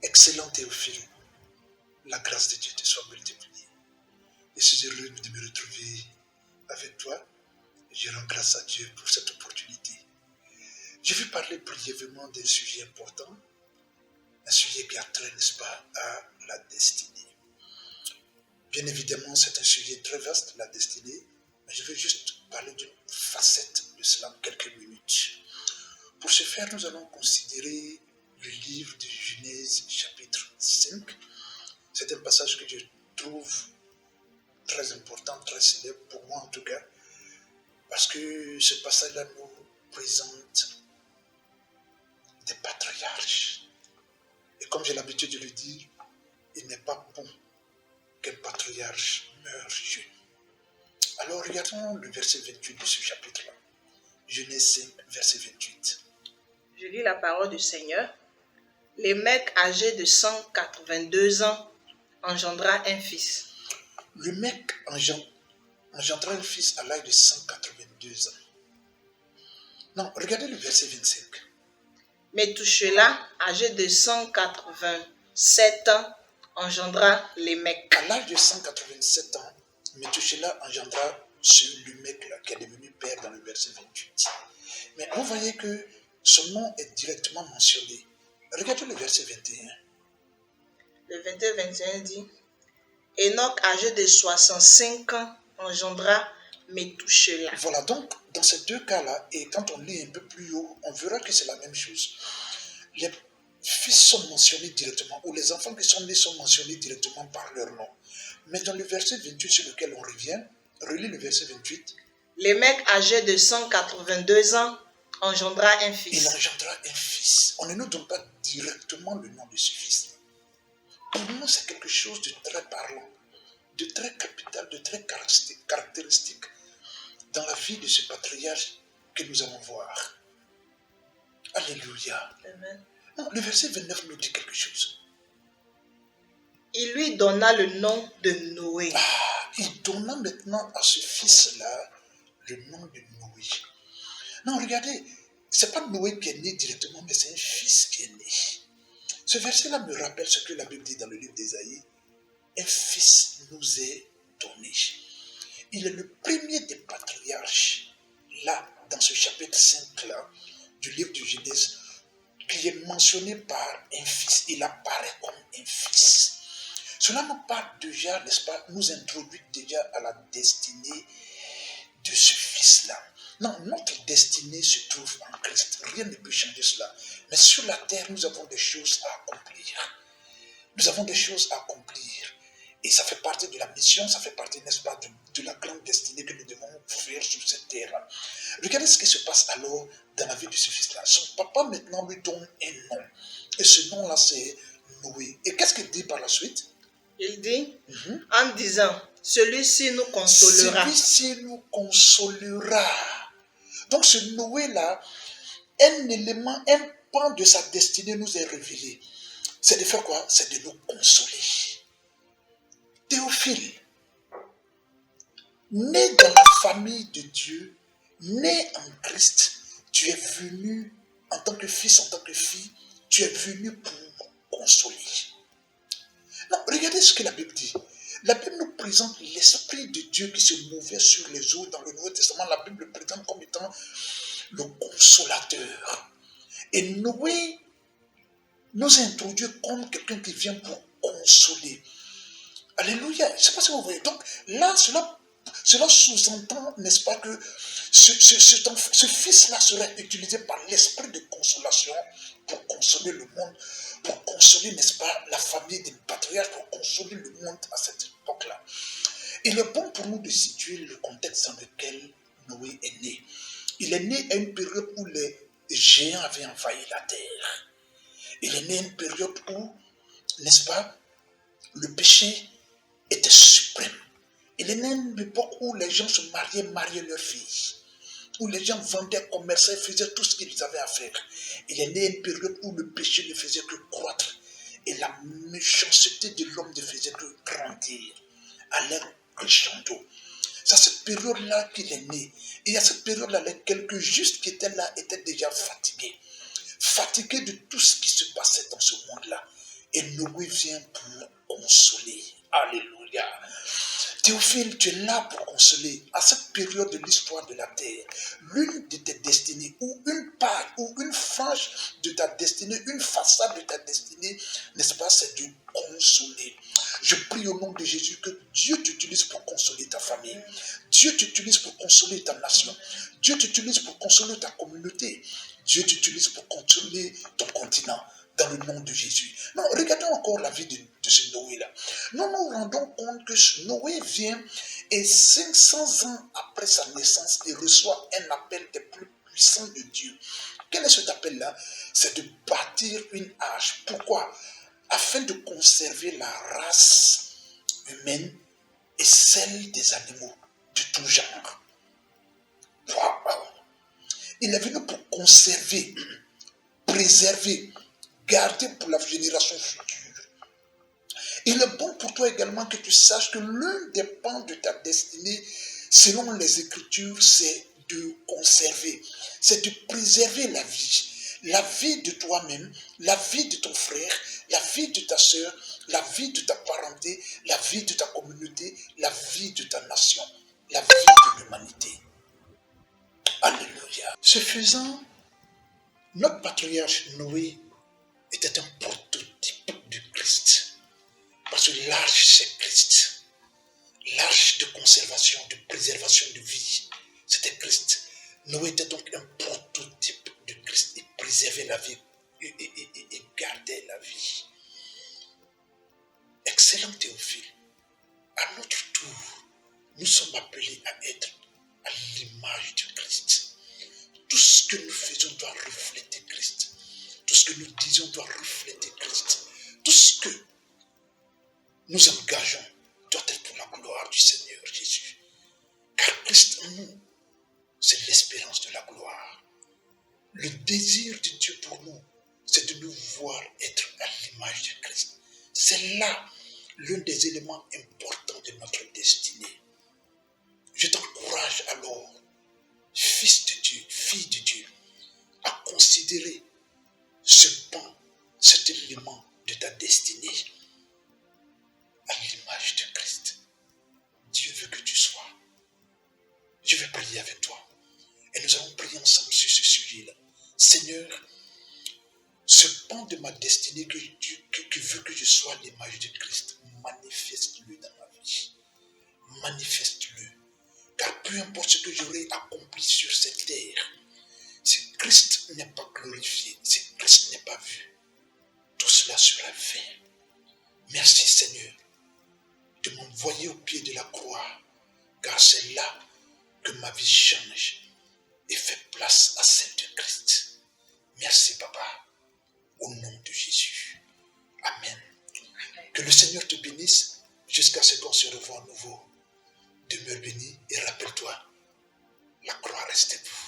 Excellent Théophile, la grâce de Dieu te soit multipliée. Je suis heureux de me retrouver avec toi. Je rends grâce à Dieu pour cette opportunité. Je vais parler brièvement d'un sujet important, un sujet qui a trait, n'est-ce pas, à la destinée. Bien évidemment, c'est un sujet très vaste, la destinée, mais je vais juste parler d'une facette de cela en quelques minutes. Pour ce faire, nous allons considérer le livre de Genèse, chapitre 5. C'est un passage que je trouve très important, très célèbre, pour moi en tout cas, parce que ce passage-là nous présente des patriarches. Et comme j'ai l'habitude de le dire, il n'est pas bon qu'un patriarche meure jeune. Alors regardons le verset 28 de ce chapitre-là. Genèse 5, verset 28. Je lis la parole du Seigneur. Lémec, âgé de 182 ans, engendra un fils. Lémec engendra un fils à l'âge de 182 ans. Non, regardez le verset 25. Métouchéla, âgé de 187 ans, engendra Lémec. À l'âge de 187 ans, Métouchéla engendra ce Lémec-là qui est devenu père dans le verset 28. Mais vous voyez que son nom est directement mentionné. Regardez le verset 21. Le 21 dit, Enoch, âgé de 65 ans, engendra Métouchéla. Voilà, donc dans ces deux cas-là, et quand on lit un peu plus haut, on verra que c'est la même chose. Les fils sont mentionnés directement, ou les enfants qui sont nés sont mentionnés directement par leur nom. Mais dans le verset 28 sur lequel on revient, relis le verset 28. Lémec, âgé de 182 ans, engendra un fils. Il engendra un fils. On ne nous donne pas directement le nom de ce fils. Pour nous, c'est quelque chose de très parlant, de très capital, de très caractéristique dans la vie de ce patriarche que nous allons voir. Alléluia. Amen. Non, le verset 29 nous dit quelque chose. Il lui donna le nom de Noé. Il donna maintenant à ce fils-là le nom de Noé. Non, regardez, ce n'est pas Noé qui est né directement, mais c'est un fils qui est né. Ce verset-là me rappelle ce que la Bible dit dans le livre d'Ésaïe. Un fils nous est donné. Il est le premier des patriarches, là, dans ce chapitre 5-là, du livre de Genèse, qui est mentionné par un fils. Il apparaît comme un fils. Cela nous parle déjà, n'est-ce pas, nous introduit déjà à la destinée de ce fils-là. Non, notre destinée se trouve en Christ. Rien ne peut changer cela. Mais sur la terre, nous avons des choses à accomplir. Nous avons des choses à accomplir. Et ça fait partie de la mission, ça fait partie, n'est-ce pas, de la grande destinée que nous devons faire sur cette terre-là. Regardez ce qui se passe alors dans la vie de ce fils-là. Son papa maintenant lui donne un nom. Et ce nom-là, c'est Noé. Et qu'est-ce qu'il dit par la suite? Il dit, en disant, celui-ci nous consolera. Celui-ci nous consolera. Donc ce Noé-là, un élément, un pan de sa destinée nous est révélé. C'est de faire quoi? C'est de nous consoler. Théophile, né dans la famille de Dieu, né en Christ, tu es venu en tant que fils, en tant que fille, tu es venu pour consoler. Non, regardez ce que la Bible dit. La Bible nous présente l'Esprit de Dieu qui se mouvait sur les eaux dans le Nouveau Testament. La Bible le présente comme étant le consolateur. Et Noé nous a introduit comme quelqu'un qui vient pour consoler. Alléluia. Je ne sais pas si vous voyez. Donc là, cela sous-entend, n'est-ce pas, que ce fils-là serait utilisé par l'esprit de consolation pour consoler le monde, pour consoler, n'est-ce pas, la famille des patriarches, pour consoler le monde à cette époque-là. Il est bon pour nous de situer le contexte dans lequel Noé est né. Il est né à une période où les géants avaient envahi la terre. Il est né à une période où, n'est-ce pas, le péché était suprême. Il est né à une époque où les gens se mariaient leurs filles, où les gens vendaient, commerçaient, faisaient tout ce qu'ils avaient à faire. Il est né à une période où le péché ne faisait que croître et la méchanceté de l'homme ne faisait que grandir à l'air crescendo. C'est à cette période-là qu'il est né. Et à cette période-là, les quelques justes qui étaient là étaient déjà fatigués. Fatigués de tout ce qui se passait dans ce monde-là. Et Noé vient pour consoler. Alléluia. Théophile, tu es là pour consoler. À cette période de l'histoire de la terre, l'une de tes destinées, ou une part, ou une frange de ta destinée, une façade de ta destinée, n'est-ce pas, c'est de consoler. Je prie au nom de Jésus que Dieu t'utilise pour consoler ta famille. Dieu t'utilise pour consoler ta nation. Dieu t'utilise pour consoler ta communauté. Dieu t'utilise pour consoler ton continent. Dans le nom de Jésus. Non, regardons encore la vie de ce Noé-là. Nous nous rendons compte que Noé vient et 500 ans après sa naissance, il reçoit un appel des plus puissants de Dieu. Quel est cet appel-là? C'est de bâtir une arche. Pourquoi? Afin de conserver la race humaine et celle des animaux de tout genre. Wow. Il est venu pour conserver, préserver, garder pour la génération future. Il est bon pour toi également que tu saches que l'un des pans de ta destinée, selon les Écritures, c'est de conserver, c'est de préserver la vie de toi-même, la vie de ton frère, la vie de ta soeur, la vie de ta parenté, la vie de ta communauté, la vie de ta nation, la vie de l'humanité. Alléluia. Ce faisant, notre patriarche Noé était un prototype de Christ. Parce que l'arche, c'est Christ. L'arche de conservation, de préservation de vie, c'était Christ. Noé était donc un prototype de Christ. Il préservait la vie et gardait la vie. Excellent Théophile. À notre tour, nous sommes appelés à être à l'image de Christ. Tout ce que nous faisons doit refléter Christ. Tout ce que nous disons doit refléter Christ. Tout ce que nous engageons doit être pour la gloire du Seigneur Jésus. Car Christ en nous, c'est l'espérance de la gloire. Le désir de Dieu pour nous, c'est de nous voir être à l'image de Christ. C'est là l'un des éléments importants de notre destinée. Je t'encourage alors, fils de Dieu, fille de Dieu, à considérer ce pan, cet élément de ta destinée à l'image de Christ. Dieu veut que tu sois. Je vais prier avec toi. Et nous allons prier ensemble sur ce sujet-là. Seigneur, ce pan de ma destinée que tu veux que je sois à l'image de Christ, manifeste-le dans ma vie. Manifeste-le. Car peu importe ce que j'aurai accompli sur cette terre, si Christ n'est pas glorifié, si Christ n'est pas vu, tout cela sera vain. Merci Seigneur de m'envoyer au pied de la croix, car c'est là que ma vie change et fait place à celle de Christ. Merci Papa, au nom de Jésus. Amen. Que le Seigneur te bénisse jusqu'à ce qu'on se revoie à nouveau. Demeure béni et rappelle-toi, la croix reste debout.